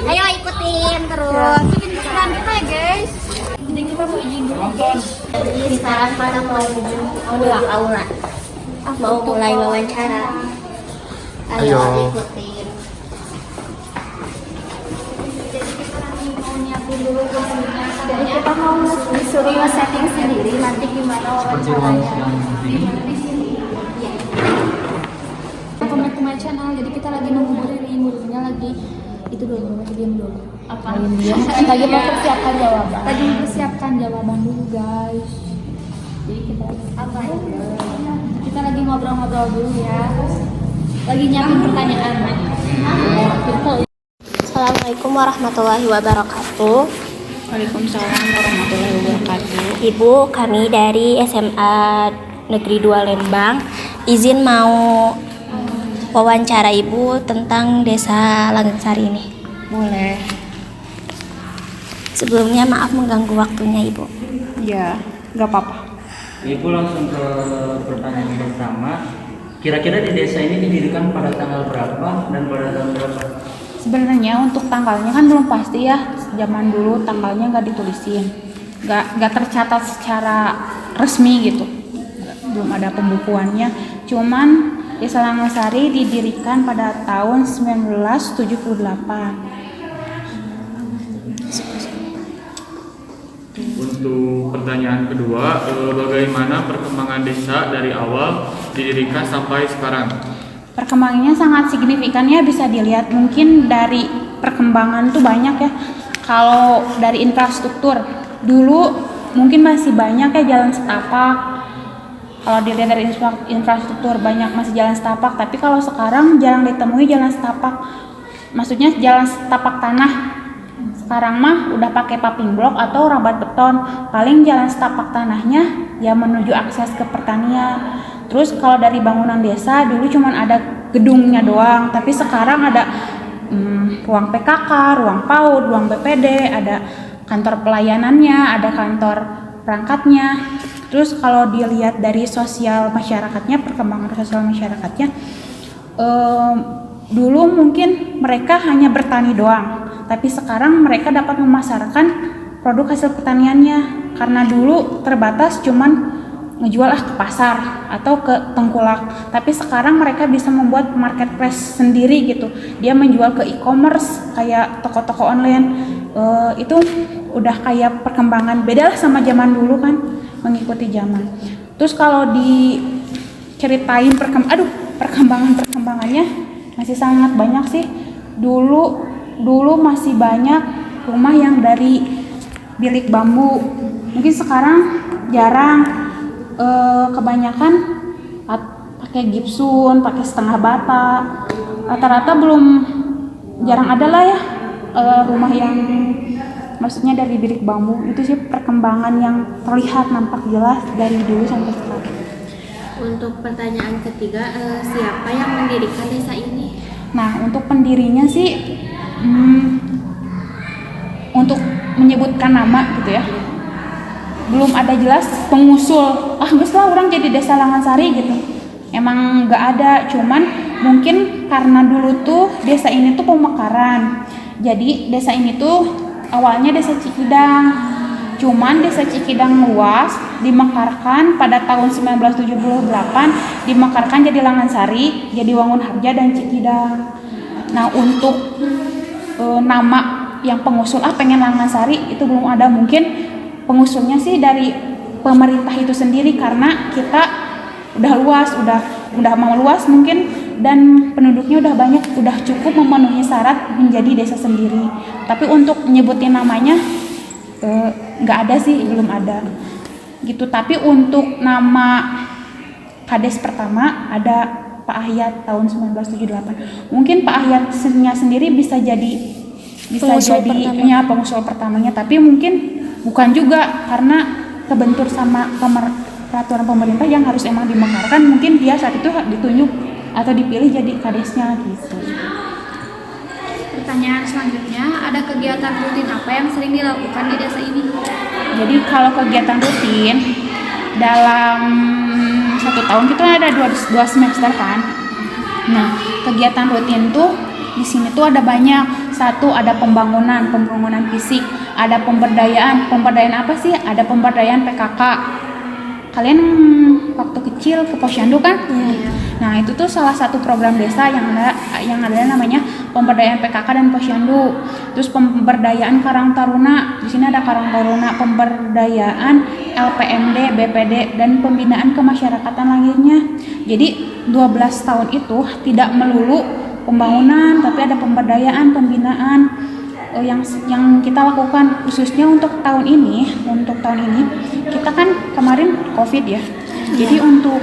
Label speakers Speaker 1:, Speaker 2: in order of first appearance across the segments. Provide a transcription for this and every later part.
Speaker 1: Ayo ikutin terus. Bikin kesukaan kita ya guys. Jadi kita mau izin dulu guys.
Speaker 2: Jadi sekarang pada mau dua aula. Mau mulai wawancara. Ayo ikutin.
Speaker 1: Jadi kita mau disuruh nge-setting sendiri nanti gimana
Speaker 3: Seperti ruang yang
Speaker 1: komen ke my channel. Jadi kita lagi nunggu muridnya lagi itu dulu, diam dulu. Apa? Lagi mau persiapkan jawaban. Lagi mempersiapkan jawaban dulu guys. Jadi kita apa ya? Kita lagi ngobrol-ngobrol dulu ya. Lagi nyiapin pertanyaan.
Speaker 2: Assalamualaikum warahmatullahi wabarakatuh.
Speaker 1: Waalaikumsalam warahmatullahi wabarakatuh.
Speaker 2: Ibu, kami dari SMA Negeri 2 Lembang izin mau wawancara Ibu tentang Desa Langgeng ini.
Speaker 1: Boleh.
Speaker 2: Sebelumnya maaf mengganggu waktunya Ibu.
Speaker 1: Ya, nggak apa-apa.
Speaker 3: Ibu langsung ke pertanyaan pertama. Kira-kira di desa ini didirikan pada tanggal berapa dan pada tahun berapa?
Speaker 1: Sebenarnya untuk tanggalnya kan belum pasti ya. Zaman dulu tanggalnya nggak ditulisin, nggak tercatat secara resmi gitu. Belum ada pembukuannya. Cuman Desa Langgeng didirikan pada tahun 1978.
Speaker 4: Untuk pertanyaan kedua, bagaimana perkembangan desa dari awal didirikan sampai sekarang?
Speaker 1: Perkembangannya sangat signifikan ya, bisa dilihat mungkin dari perkembangan tuh banyak ya. Kalau dari infrastruktur dulu mungkin masih banyak ya jalan setapak. Kalau dilihat dari infrastruktur banyak masih jalan setapak, tapi kalau sekarang jarang ditemui jalan setapak. Maksudnya jalan setapak tanah. Sekarang mah udah pakai paving block atau rabat beton. Paling jalan setapak tanahnya ya menuju akses ke pertanian. Terus kalau dari bangunan desa dulu cuman ada gedungnya doang, tapi sekarang ada ruang PKK, ruang PAUD, ruang BPD, ada kantor pelayanannya, ada kantor perangkatnya. Terus kalau dilihat dari sosial masyarakatnya, perkembangan sosial masyarakatnya, dulu mungkin mereka hanya bertani doang, tapi sekarang mereka dapat memasarkan produk hasil pertaniannya. Karena dulu terbatas cuman ngejual ke pasar atau ke tengkulak, tapi sekarang mereka bisa membuat marketplace sendiri gitu. Dia menjual ke e-commerce kayak toko-toko online. Itu udah kayak perkembangan beda lah sama zaman dulu kan, mengikuti zaman. Terus kalau diceritain perkembangannya masih sangat banyak sih. Dulu masih banyak rumah yang dari bilik bambu, mungkin sekarang jarang. Kebanyakan pakai gipsun, pakai setengah bata. Rata-rata jarang ada lah ya rumah yang maksudnya dari bilik bambu. Itu sih perkembangan yang terlihat nampak jelas dari dulu sampai sekarang.
Speaker 2: Untuk pertanyaan ketiga, siapa yang mendirikan desa ini?
Speaker 1: Nah, untuk pendirinya sih untuk menyebutkan nama gitu ya, belum ada jelas pengusul. Geus lah orang jadi Desa Langgeng gitu. Emang nggak ada, cuman mungkin karena dulu tuh desa ini tuh pemekaran. Jadi desa ini tuh awalnya Desa Cikidang. Cuman Desa Cikidang luas, dimekarkan pada tahun 1978, dimekarkan jadi Langgeng, jadi Wangunharja dan Cikidang. Nah, untuk nama yang pengusul pengen Langgeng itu belum ada. Mungkin pengusulnya sih dari pemerintah itu sendiri, karena kita udah luas, udah mau luas mungkin, dan penduduknya udah banyak, udah cukup memenuhi syarat menjadi desa sendiri. Tapi untuk nyebutin namanya nggak ada sih, belum ada gitu. Tapi untuk nama kades pertama ada Pak Ahyat tahun 1978. Mungkin Pak Ahyatnya sendiri bisa jadi pengusul pertamanya, tapi mungkin bukan juga, karena kebentur sama peraturan pemerintah yang harus emang dimekarkan. Mungkin dia saat itu ditunjuk atau dipilih jadi kadesnya gitu.
Speaker 5: Pertanyaan selanjutnya, ada kegiatan rutin apa yang sering dilakukan di desa ini?
Speaker 1: Jadi kalau kegiatan rutin dalam 1 tahun kita ada 2 semester kan. Nah, kegiatan rutin tuh di sini tuh ada banyak. Satu, ada pembangunan fisik, ada pemberdayaan apa sih? Ada pemberdayaan PKK. Kalian waktu kecil ke posyandu kan? Nah, itu tuh salah satu program desa yang ada namanya pemberdayaan PKK dan posyandu. Terus pemberdayaan Karang Taruna. Di sini ada Karang Taruna, pemberdayaan LPMD, BPD, dan pembinaan kemasyarakatan lainnya. Jadi 12 tahun itu tidak melulu pembangunan, tapi ada pemberdayaan, pembinaan yang kita lakukan khususnya untuk tahun ini. Kita kan kemarin COVID ya. Jadi untuk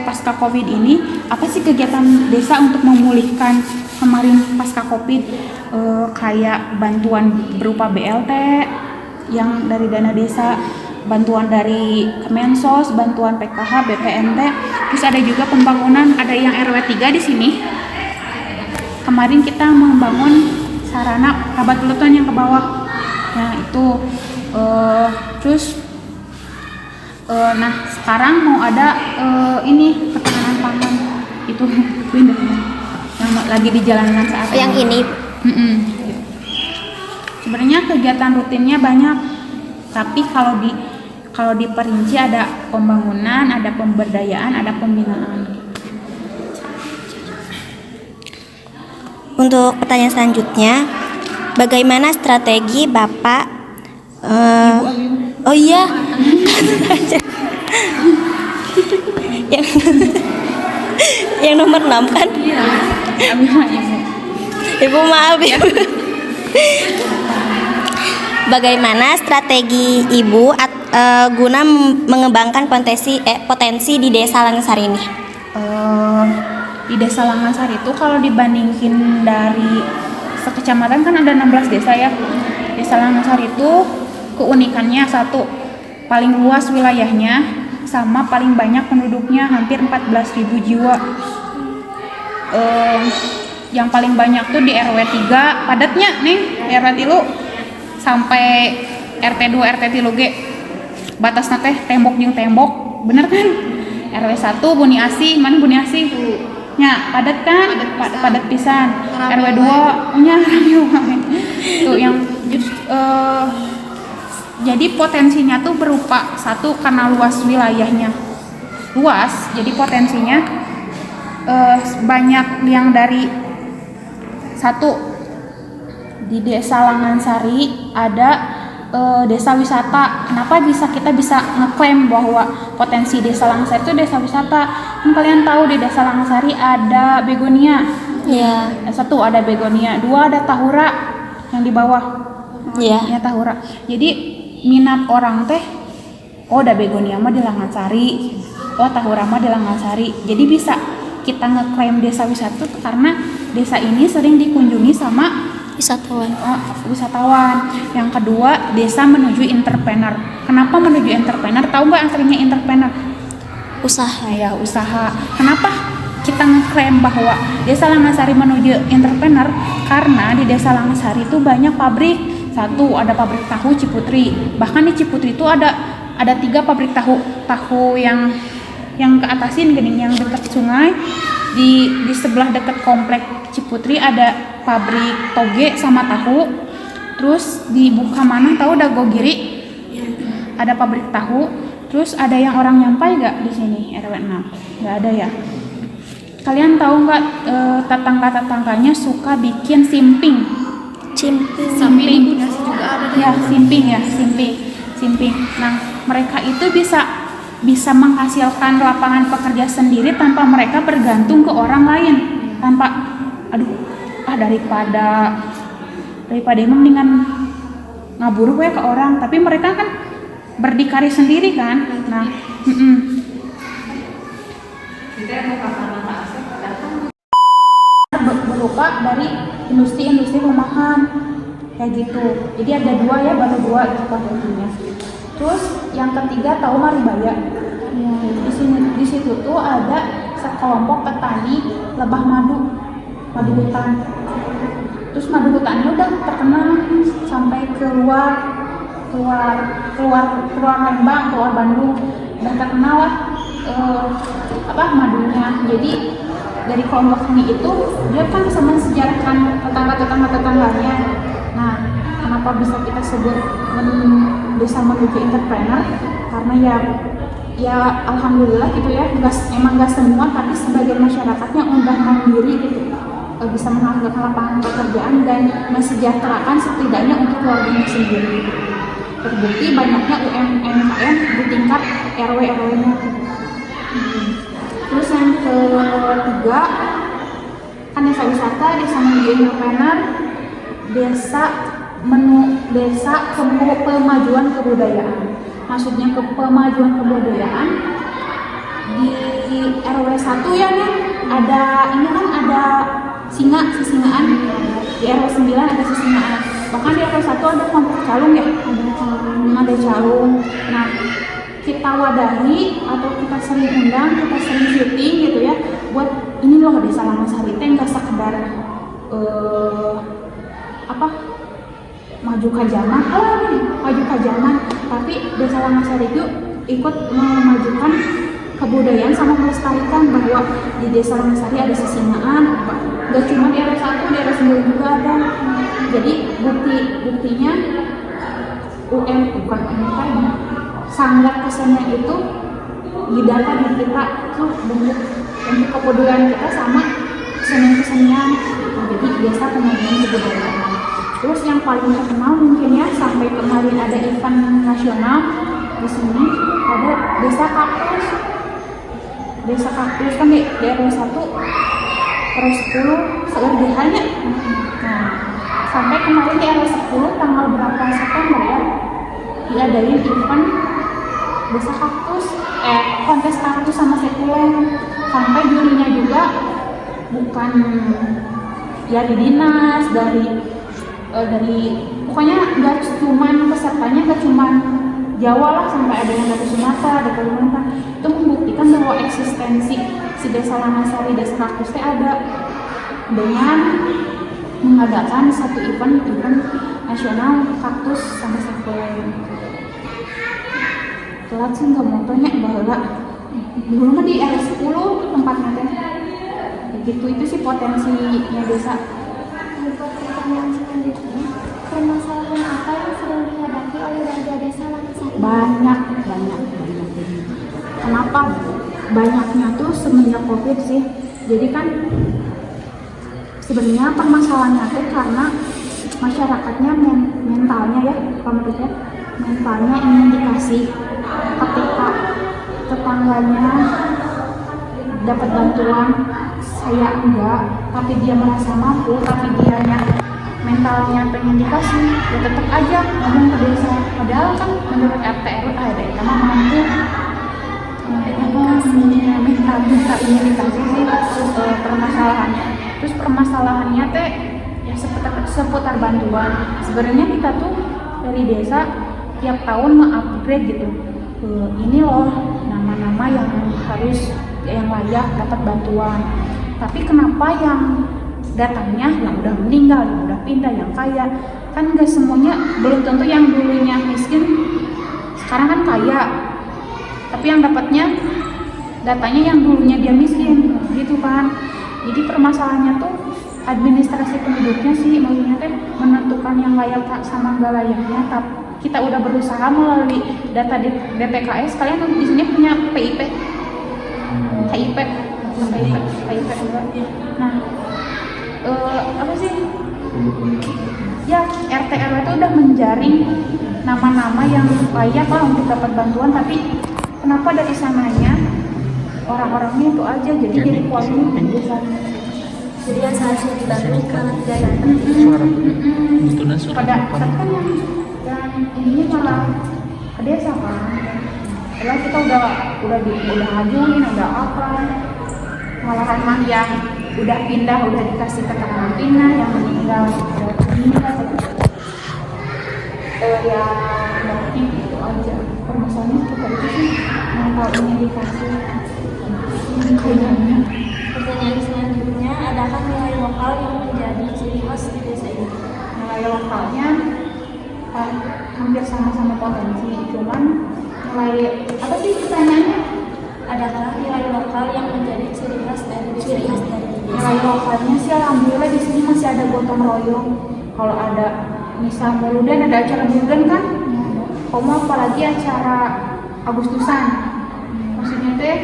Speaker 1: pasca COVID ini, apa sih kegiatan desa untuk memulihkan kemarin pasca COVID? Kayak bantuan berupa BLT yang dari dana desa, bantuan dari Kemensos, bantuan PKH, BPNT, terus ada juga pembangunan, ada yang RW 3 di sini. Kemarin kita membangun sarana rabat peleton yang ke bawah. Nah, itu terus nah sekarang mau ada ini ketahanan pangan itu yang lagi dijalankan saat
Speaker 2: Yang ini
Speaker 1: sebenarnya kegiatan rutinnya banyak, tapi kalau diperinci ada pembangunan, ada pemberdayaan, ada pembinaan.
Speaker 2: Untuk pertanyaan selanjutnya, bagaimana strategi Bapak oh iya yang nomor 6 kan? Ibu maaf ya. Bagaimana strategi Ibu guna mengembangkan potensi di Desa Langasari ini?
Speaker 1: Di Desa Langasari itu kalau dibandingin dari sekecamatan kan ada 16 desa ya. Desa Langasari itu keunikannya satu, paling luas wilayahnya sama paling banyak penduduknya, hampir 14.000 jiwa. Yang paling banyak tuh di RW 3, padatnya nih RW 3 sampai RT 2, RT 3 G. Batasna teh tembok jeung tembok, bener kan? RW 1 Buni Asih, mana Buni Asih? Nya, padat kan? Padat pisan. RW 2 nya rame. Tuh yang jadi potensinya tuh berupa satu, karena luas wilayahnya. Luas, jadi potensinya banyak yang dari satu di Desa Langasari ada desa wisata. Kenapa kita bisa ngeklaim bahwa potensi Desa Langasari itu desa wisata? Kan kalian tahu di Desa Langasari ada begonia.
Speaker 2: Iya.
Speaker 1: Satu ada begonia, dua ada tahura yang di bawah.
Speaker 2: Iya.
Speaker 1: Ya tahura. Jadi minat orang teh, oh ada begonia mah di Langasari, oh tahura mah di Langasari. Jadi bisa kita ngeklaim desa wisata karena desa ini sering dikunjungi sama wisatawan. Yang kedua, desa menuju entrepreneur. Kenapa menuju entrepreneur? Tahu nggak artinya entrepreneur?
Speaker 2: Usaha.
Speaker 1: Ya, usaha. Kenapa kita ngeklaim bahwa Desa Langasari menuju entrepreneur? Karena di Desa Langasari itu banyak pabrik. Satu, ada pabrik tahu Ciputri. Bahkan di Ciputri itu ada 3 pabrik tahu yang ke atasin gening yang dekat sungai. Di sebelah dekat komplek Ciputri ada pabrik toge sama tahu. Terus di Bukamana tahu Dago Giri ada pabrik tahu. Terus ada yang orang nyampai gak di sini RW 6? Gak ada ya. Kalian tahu nggak tetangga-tetangganya suka bikin simping? Simping
Speaker 5: juga ada
Speaker 1: ya, simping. Nah, mereka itu bisa menghasilkan lapangan pekerja sendiri tanpa mereka bergantung ke orang lain. Daripada emang mendingan ngaburu gue ke orang, tapi mereka kan berdikari sendiri kan. Nah, berupa dari industri rumahan kayak gitu. Jadi ada 2 ya, baru 2 gitu potensinya. Terus yang ketiga tahu Maribaya. Di situ tuh ada sekelompok petani lebah madu hutan. Terus madu hutannya udah terkenal sampai keluar Lembang, keluar Bandung, udah terkenal lah madunya. Jadi dari kelompok seni itu dia kan bisa mensejarahkan tetangganya. Nah, kenapa bisa kita sebut desa menuju entrepreneur? Karena ya alhamdulillah gitu ya, emang nggak semua, tapi sebagian masyarakatnya udah mandiri gitu, bisa menghasilkan lapangan pekerjaan dan mensejahterakan setidaknya untuk keluarganya sendiri. Terbukti banyaknya UMKM di tingkat RW-nya. Terus yang ketiga kan desa wisata, desa menuju entrepreneur, desa pemajuan kebudayaan. Maksudnya pemajuan kebudayaan di RW 1 ya nih ada sisingaan, di RW 9 ada sisingaan, bahkan di RW 1 ada kelompok calung ya, ada calung. Nah, kita wadahi atau kita sering undang, kita sering syuting gitu ya, buat ini loh desa Langasari teh nggak sekedar maju ke zaman, tapi desa Langasari itu ikut memajukan kebudayaan sama melestarikan bahwa di desa Langasari ada sisingaan, nggak cuma di RW 1, di RW 9 juga ada. Jadi buktinya Sanggar Kesenian itu didata di kita tuh bentuk kebudayaan kita sama kesenian. Jadi desa pemajuan kebudayaan. Terus yang paling terkenal mungkin ya, sampai kemarin ada event nasional di sini, ada desa kaktus. Desa kaktus kan di RW 1 RW 10 selergihannya. Nah, sampai kemarin di RW 10 tanggal berapa September ya, diadain event desa kaktus, kontes kaktus sama sekulen. Sampai jurinya juga bukan ya di dinas, dari pokoknya nggak cuman pesertanya nggak cuman Jawa lah, sampai ada yang dari Sumatera, dari Kalimantan. Itu membuktikan bahwa eksistensi si desa Langasari, desa kaktus ada dengan mengadakan satu event nasional kaktus sama sekulen. Telat sih nggak mau tanya bahwa dulu di RW 10 tempatnya teh begitu. Itu sih potensinya desa.
Speaker 5: Pertanyaan selanjutnya, permasalahan apa yang sering dihadapi oleh warga desa Langasari?
Speaker 1: Banyak. Kenapa banyaknya tuh semenjak COVID sih. Jadi kan sebenarnya permasalahannya tuh karena masyarakatnya mentalnya ya, mentalnya ingin dikasih. Ketika tetangganya dapat bantuan, saya enggak, tapi dia merasa mampu, tapi dianya mentalnya pengen dikasih, ya tetap aja ngomong ke desa. Padahal kan menurut RT RW ada itu mah mampu, minta ingin dikasih sih permasalahannya. Terus permasalahannya teh ya seputar bantuan. Sebenarnya kita tuh dari desa tiap tahun nge-upgrade gitu. Ini loh nama-nama yang layak dapat bantuan. Tapi kenapa yang datangnya yang udah meninggal, yang udah pindah, yang kaya? Kan gak semuanya, belum tentu yang dulunya miskin sekarang kan kaya. Tapi yang dapatnya datanya yang dulunya dia miskin, gitu kan. Jadi permasalahannya tuh administrasi penduduknya sih, maksudnya teh menentukan yang layak sama enggak layaknya. Tapi kita udah berusaha melalui data DPKS. Kalian di sini punya PIP juga. Nah, apa sih? Ya, RT RW itu udah menjaring nama-nama yang layak lah untuk dapat bantuan, tapi kenapa dari sananya orang-orangnya itu aja jadi kualitas sana.
Speaker 2: Jadi yang seharusnya dibantu malah tidak datang.
Speaker 1: Pada saat kan yang ini malah ke desa kan. Padahal kita udah ajuin, udah apa, malahan mah yang udah pindah, udah dikasih keterangan pindah, yang meninggal udah meninggal. Ya mungkin itu aja permasalahannya kita itu sih mentalnya dikasih.
Speaker 2: Pertanyaan selanjutnya, adakah nilai lokal yang menjadi ciri khas di desa ini?
Speaker 1: Nilai lokalnya hampir sama-sama potensi, cuman nilai apa sih pertanyaannya?
Speaker 2: Adakah nilai lokal yang menjadi ciri khas dari desa?
Speaker 1: Nilai lokalnya sih alhamdulillah di sini masih ada gotong royong. Kalau ada misal Moludan, ada acara Moludan kan, kamu apalagi acara Agustusan, maksudnya teh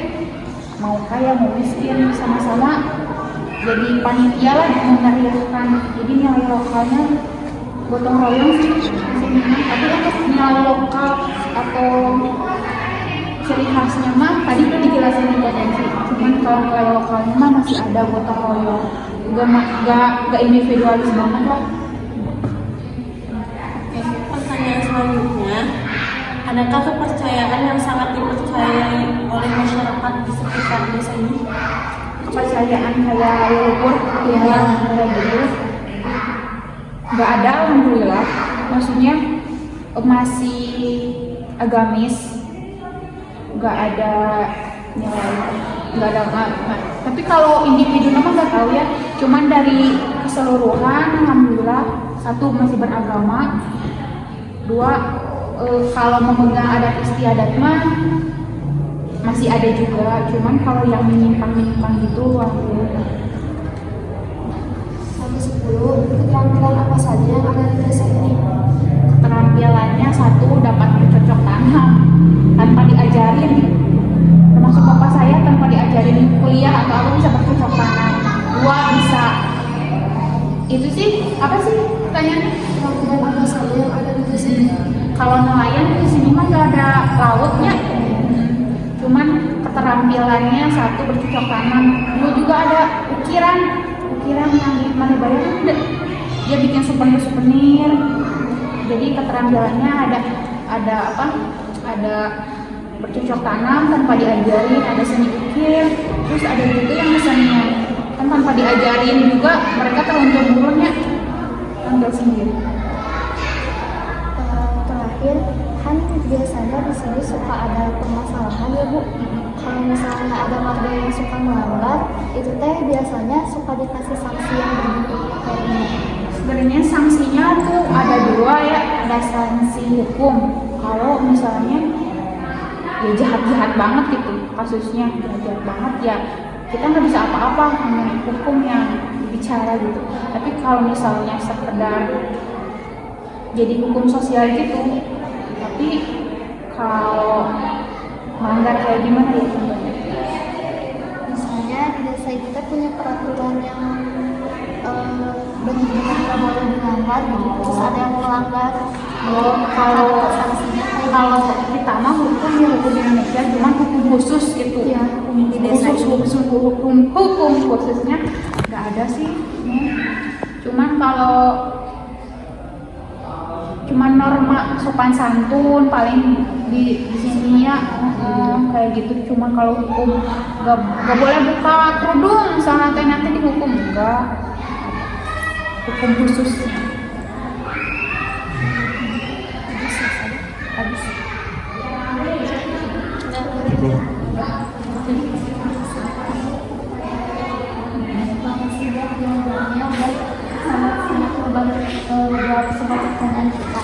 Speaker 1: mau kaya mau miskin sama-sama jadi panitia lah memeriahkan. Jadi nilai lokalnya gotong royong sih di sini. Tapi untuk nilai lokal atau ciri khasnya mah tadi tuh dijelasin di potensi. Cuman kalau nilai lokalnya mah masih ada gotong royong. Gak individualis banget lah.
Speaker 6: Pertanyaan selanjutnya, adakah kepercayaan yang sangat dipercayai oleh masyarakat di sekitar desa ini?
Speaker 1: Kepercayaan kayak leluhur ya kayak gitu nggak ada alhamdulillah. Maksudnya masih agamis, nggak ada nilai, nggak ada tapi kalau individu nama nggak tahu ya. Cuman dari keseluruhan alhamdulillah, satu masih beragama, dua kalau memegang adat istiadat mah masih ada juga. Cuman kalau yang menyimpang gitu alhamdulillah.
Speaker 5: 10. Keterampilan apa saja yang ada di desa ini?
Speaker 1: Keterampilannya satu, dapat bercocok tanam tanpa diajarin. Termasuk bapak saya tanpa diajarin kuliah atau apa bisa bercocok tanam. Dua, bisa itu sih apa sih pertanyaannya?
Speaker 5: Keterampilan apa saja yang ada di desa ini?
Speaker 1: Kalau nelayan di sini mah nggak ada lautnya. Cuman keterampilannya satu, bercocok tanam. Dua, juga ada ukiran yang di mana bayar dia bikin souvenir. Jadi keterampilannya ada apa? Ada bercocok tanam tanpa diajarin, ada seni ukir, terus ada juga yang misalnya kan tanpa diajarin juga mereka teruntur-unturnya ambil sendiri.
Speaker 5: Terakhir, kan biasanya di sini suka ada permasalahan ya Bu. Kalau misalnya ada warga yang suka melanggar, itu teh biasanya suka dikasih sanksi yang berbeda.
Speaker 1: Sebenarnya sanksinya tuh ada dua ya, ada sanksi hukum. Kalau misalnya ya jahat banget gitu kasusnya, jahat banget ya kita nggak bisa apa-apa dengan hukum yang bicara gitu. Tapi kalau misalnya sekedar jadi hukum sosial gitu, tapi kalau melanggar kayak gimana ya contohnya?
Speaker 5: Misalnya di desa kita punya peraturan yang benar-benar nggak boleh dilanggar, terus ada yang melanggar.
Speaker 1: Kalau
Speaker 5: sanksinya kayak
Speaker 1: kalau kita mah hukum ya hukum Indonesia, cuma hukum khusus gitu.
Speaker 5: Ya,
Speaker 1: Hukum khususnya nggak ada sih. Cuman kalau norma sopan santun paling di sini ya kayak gitu. Cuma kalau hukum nggak boleh buka kerudung misalnya nanti dihukum, enggak, hukum khusus. Habis.
Speaker 5: Jawab semua pertanyaan kita.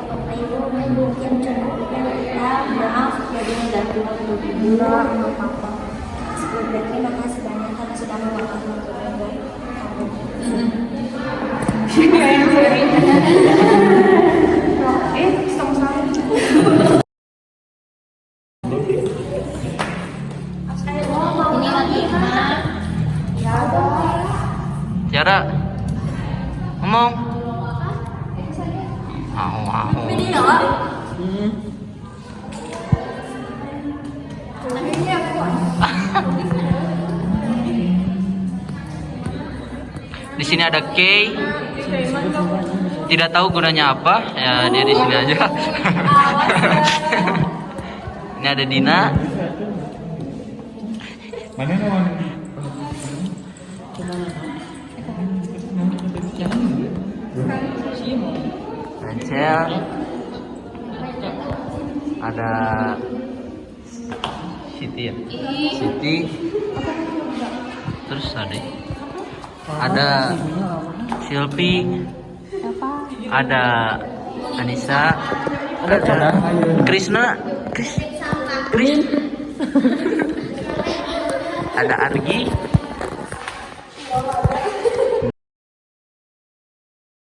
Speaker 5: Bapak Ibu mungkin cukup ya, maaf jadi mengganggu waktu Ibu.
Speaker 1: Enggak apa-apa.
Speaker 5: Sebelumnya terima kasih banyak karena sudah meluangkan waktu Ibu.
Speaker 1: Sama-sama.
Speaker 2: Ini lagi
Speaker 3: Tiara, ngomong. Mau. Di sini ada Kay. Tidak tahu gunanya apa. Ya dia di sini aja. Ini ada Dina.
Speaker 4: Mana nawan?
Speaker 3: Rachel. Ada Siti ya? Siti. Terus ada Silvi. Ada Anissa. Ada Krishna. Ada Argi.